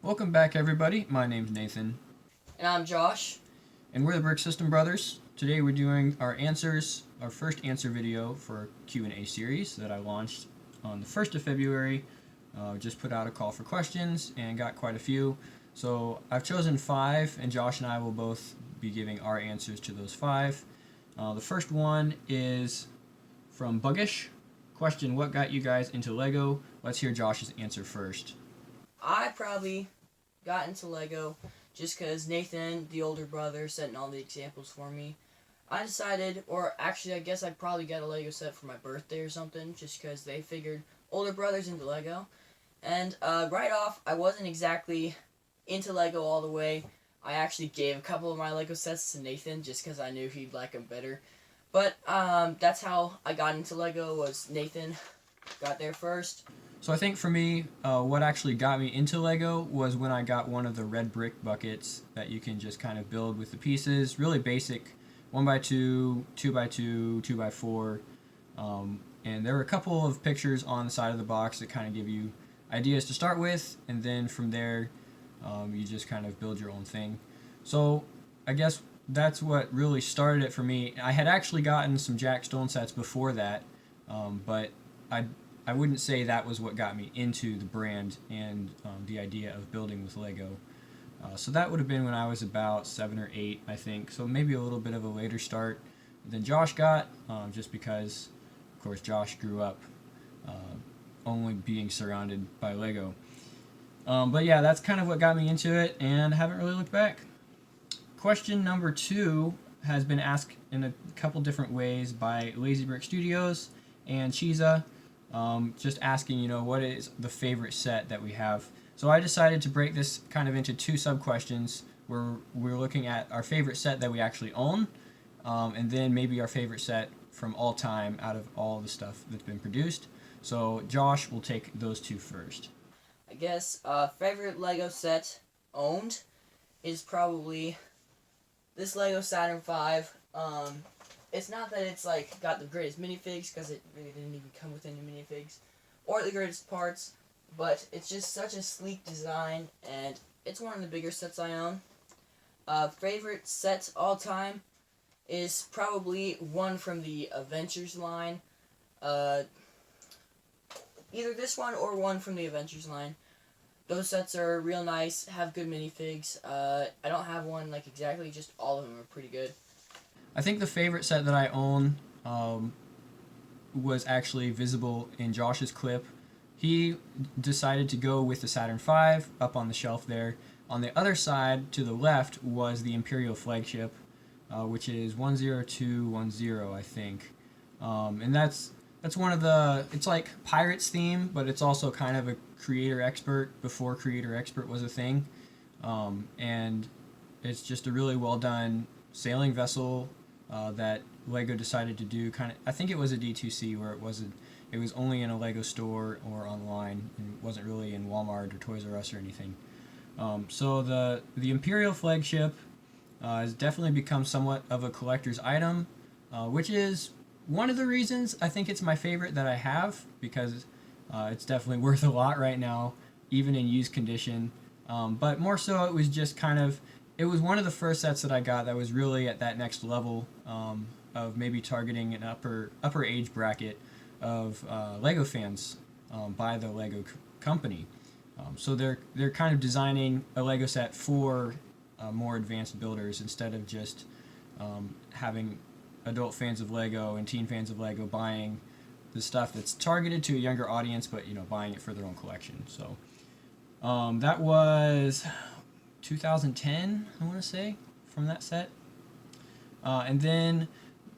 Welcome back, everybody. My name's Nathan, And I'm Josh. and we're the Brick System Brothers. Today we're doing our first answer video for a Q&A series that I launched on the 1st of February. Just put out a call for questions and got quite a few. So I've chosen 5, and Josh and I will both be giving our answers to those 5. The first one is from Buggish. Question: what got you guys into Lego? Let's hear Josh's answer first. I probably got into Lego just because Nathan, the older brother, setting all the examples for me. I decided, or actually I guess I probably got a Lego set for my birthday or something, just because they figured older brothers into Lego. And right off, I wasn't exactly into Lego all the way. I actually gave a couple of my Lego sets to Nathan just because I knew he'd like them better. But that's how I got into Lego, was Nathan got there first. So I think for me, what actually got me into Lego was when I got one of the red brick buckets that you can just kind of build with the pieces. Really basic, 1x2, 2x2, 2x4. And there were a couple of pictures on the side of the box that kind of give you ideas to start with, and then from there, you just kind of build your own thing. So I guess that's what really started it for me. I had actually gotten some Jack Stone sets before that, but I wouldn't say that was what got me into the brand and the idea of building with Lego. So that would have been when I was about 7 or 8, I think. So maybe a little bit of a later start than Josh got, just because, of course, Josh grew up only being surrounded by Lego. But yeah, that's kind of what got me into it, and I haven't really looked back. Question number 2 has been asked in a couple different ways by Lazy Brick Studios and Chiza. Just asking, what is the favorite set that we have. So I decided to break this kind of into 2 sub-questions where we're looking at our favorite set that we actually own, and then maybe our favorite set from all time out of all the stuff that's been produced. So Josh will take those 2 first. I guess favorite Lego set owned is probably this Lego Saturn V. It's not that it's like got the greatest minifigs, because it really didn't even come with any minifigs, or the greatest parts, but it's just such a sleek design, and it's one of the bigger sets I own. Favorite set all time is probably one from the Adventures line. Either this one or one from the Adventures line. Those sets are real nice, have good minifigs. I don't have one like exactly, just all of them are pretty good. I think the favorite set that I own was actually visible in Josh's clip. He decided to go with the Saturn V up on the shelf there. On the other side, to the left, was the Imperial flagship, which is 10210, I think. And that's one of the, it's like Pirates theme, but it's also kind of a creator expert before creator expert was a thing. And it's just a really well done sailing vessel that Lego decided to do. I think it was a D2C where it was only in a Lego store or online, and it wasn't really in Walmart or Toys R Us or anything. So the Imperial flagship has definitely become somewhat of a collector's item, which is one of the reasons I think it's my favorite that I have, because it's definitely worth a lot right now, even in used condition. But more so, it was just it was one of the first sets that I got that was really at that next level of maybe targeting an upper age bracket of Lego fans by the Lego company. So they're kind of designing a Lego set for more advanced builders, instead of just having adult fans of Lego and teen fans of Lego buying the stuff that's targeted to a younger audience, but buying it for their own collection. So that was 2010, I want to say, from that set. And then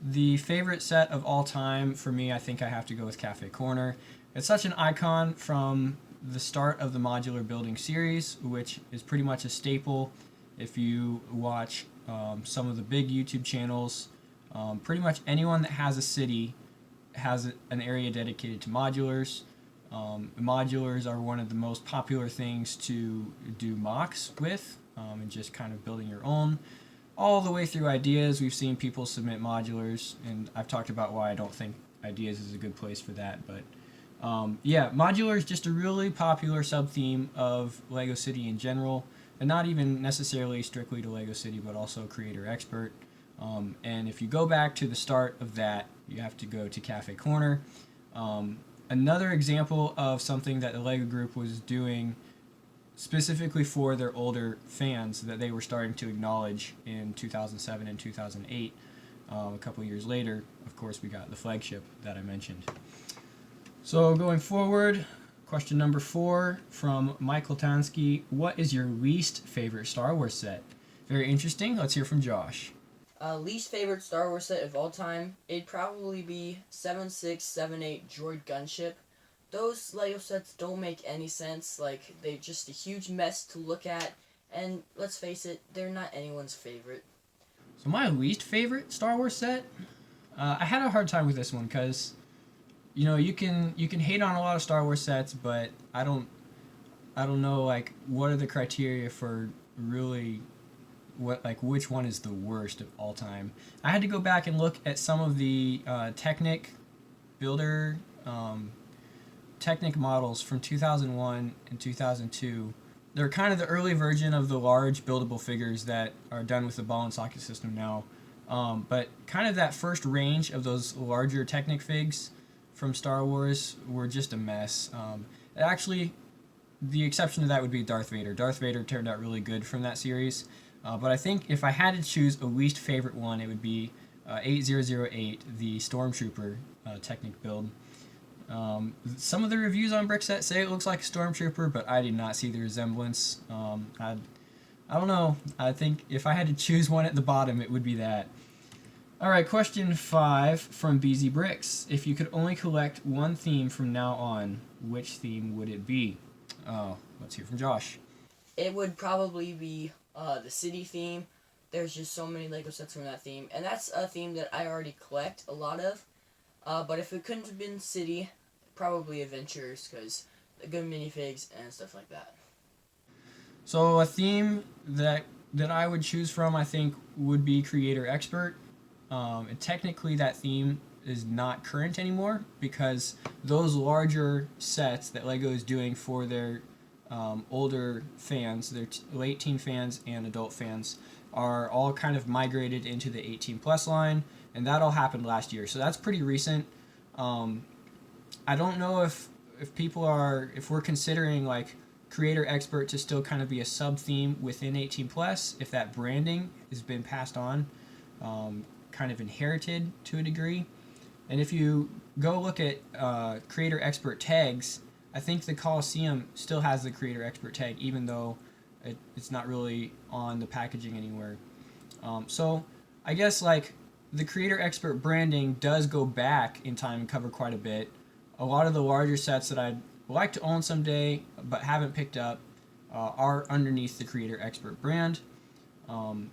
the favorite set of all time for me, I think I have to go with Cafe Corner. It's such an icon from the start of the modular building series, which is pretty much a staple if you watch some of the big YouTube channels. Pretty much anyone that has a city has an area dedicated to modulars. Modulars are one of the most popular things to do mocks with, and just kind of building your own. All the way through ideas, we've seen people submit modulars, and I've talked about why I don't think ideas is a good place for that, but Yeah, modular is just a really popular sub-theme of Lego City in general, and not even necessarily strictly to Lego City, but also Creator Expert. And if you go back to the start of that, you have to go to Cafe Corner. Another example of something that the Lego Group was doing specifically for their older fans that they were starting to acknowledge in 2007 and 2008. A couple years later, of course, we got the flagship that I mentioned. So going forward, question number 4 from Michael Tansky. What is your least favorite Star Wars set? Very interesting. Let's hear from Josh. Least favorite Star Wars set of all time, it'd probably be 7678 Droid Gunship. Those Lego sets don't make any sense. Like, they're just a huge mess to look at, and let's face it, they're not anyone's favorite. So my least favorite Star Wars set, I had a hard time with this one because, you can hate on a lot of Star Wars sets, but I don't know like what are the criteria for really which one is the worst of all time. I had to go back and look at some of the Technic builder Technic models from 2001 and 2002. They're kind of the early version of the large buildable figures that are done with the ball and socket system now. But kind of that first range of those larger Technic figs from Star Wars were just a mess. Actually, the exception to that would be Darth Vader. Darth Vader turned out really good from that series. But I think if I had to choose a least favorite one, it would be 8008, the Stormtrooper Technic build. Some of the reviews on Brickset say it looks like a Stormtrooper, but I did not see the resemblance. I don't know. I think if I had to choose one at the bottom, it would be that. All right, question 5 from BZ Bricks. If you could only collect one theme from now on, which theme would it be? Let's hear from Josh. It would probably be the city theme. There's just so many Lego sets from that theme, and that's a theme that I already collect a lot of. But if it couldn't have been city, probably adventures, because the good minifigs and stuff like that. So a theme that I would choose from, I think, would be Creator Expert. And technically that theme is not current anymore because those larger sets that LEGO is doing for their older fans, their late teen fans and adult fans, are all kind of migrated into the 18 plus line, and that all happened last year. So that's pretty recent. I don't know if we're considering like Creator Expert to still kind of be a sub theme within 18 plus, if that branding has been passed on, kind of inherited to a degree. And if you go look at Creator Expert tags, I think the Coliseum still has the Creator Expert tag, even though it's not really on the packaging anywhere. So I guess like the Creator Expert branding does go back in time and cover quite a bit. A lot of the larger sets that I'd like to own someday but haven't picked up are underneath the Creator Expert brand.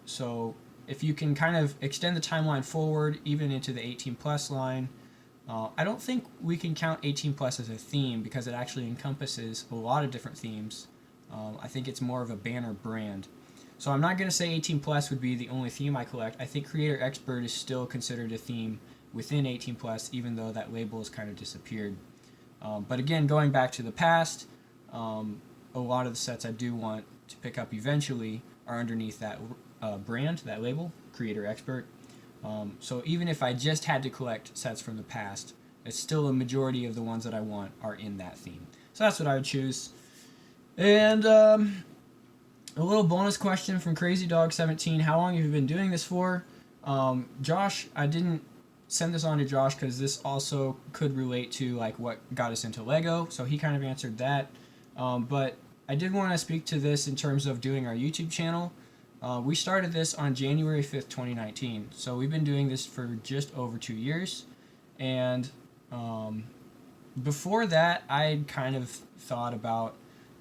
So if you can kind of extend the timeline forward even into the 18 plus line, I don't think we can count 18 plus as a theme because it actually encompasses a lot of different themes. I think it's more of a banner brand. So I'm not going to say 18 plus would be the only theme I collect. I think Creator Expert is still considered a theme within 18 plus, even though that label has kind of disappeared. But again, going back to the past, a lot of the sets I do want to pick up eventually are underneath that brand, that label, Creator Expert. So even if I just had to collect sets from the past, it's still a majority of the ones that I want are in that theme. So that's what I would choose. And a little bonus question from Crazy Dog 17. How long have you been doing this for? Josh, I didn't send this on to Josh because this also could relate to like what got us into Lego. So he kind of answered that. But I did want to speak to this in terms of doing our YouTube channel. We started this on January 5th, 2019. So we've been doing this for just over 2 years. And before that, I kind of thought about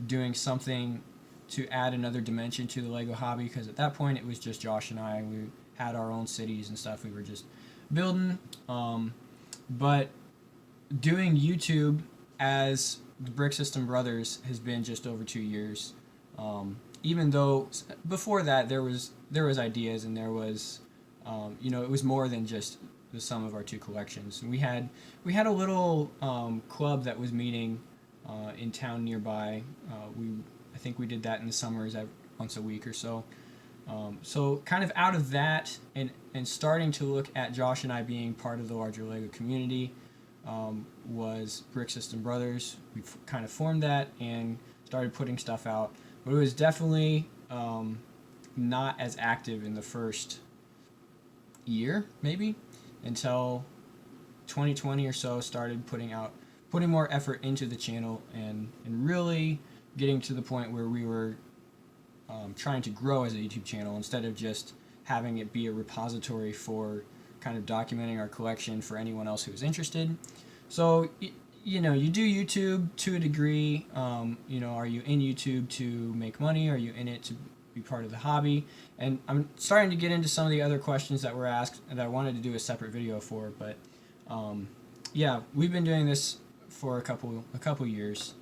doing something to add another dimension to the Lego hobby, because at that point it was just Josh and I. We had our own cities and stuff we were just building. But doing YouTube as the Brick System Brothers has been just over 2 years. Even though before that there was ideas and there was, it was more than just the sum of our two collections. And we had a little club that was meeting in town nearby. I think we did that in the summers once a week or so. So kind of out of that and starting to look at Josh and I being part of the larger LEGO community was Brick System Brothers. We kind of formed that and started putting stuff out. But it was definitely not as active in the first year, maybe, until 2020 or so started putting more effort into the channel and really getting to the point where we were trying to grow as a YouTube channel instead of just having it be a repository for kind of documenting our collection for anyone else who is interested. So, you know, you do YouTube to a degree. You know, are you in YouTube to make money? Are you in it to be part of the hobby? And I'm starting to get into some of the other questions that were asked that I wanted to do a separate video for. But yeah, we've been doing this for a couple years,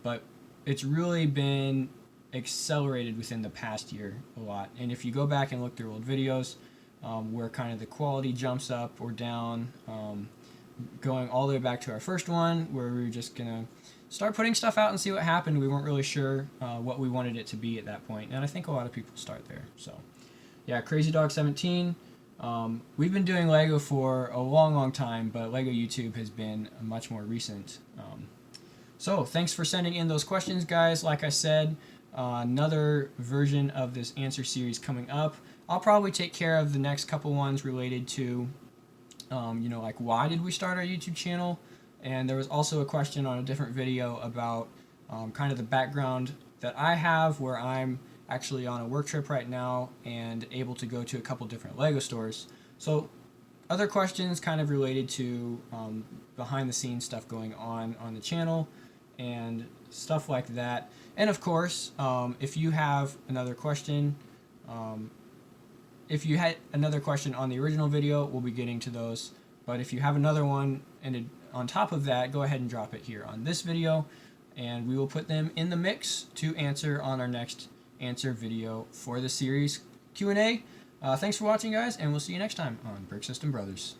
but it's really been accelerated within the past year a lot. And if you go back and look through old videos where kind of the quality jumps up or down, going all the way back to our first one where we were just gonna start putting stuff out and see what happened. We weren't really sure what we wanted it to be at that point, and I think a lot of people start there. So yeah, Crazy Dog 17. We've been doing LEGO for a long time, but LEGO YouTube has been much more recent. So thanks for sending in those questions, guys. Like I said, another version of this answer series coming up. I'll probably take care of the next couple ones related to, you know, like why did we start our YouTube channel? And there was also a question on a different video about kind of the background that I have, where I'm actually on a work trip right now and able to go to a couple different LEGO stores. So other questions kind of related to behind the scenes stuff going on the channel and stuff like that. And of course, if you have another question, if you had another question on the original video, we'll be getting to those. But if you have another one and on top of that, go ahead and drop it here on this video, and we will put them in the mix to answer on our next answer video for the series Q&A. Thanks for watching, guys, and we'll see you next time on Brick System Brothers.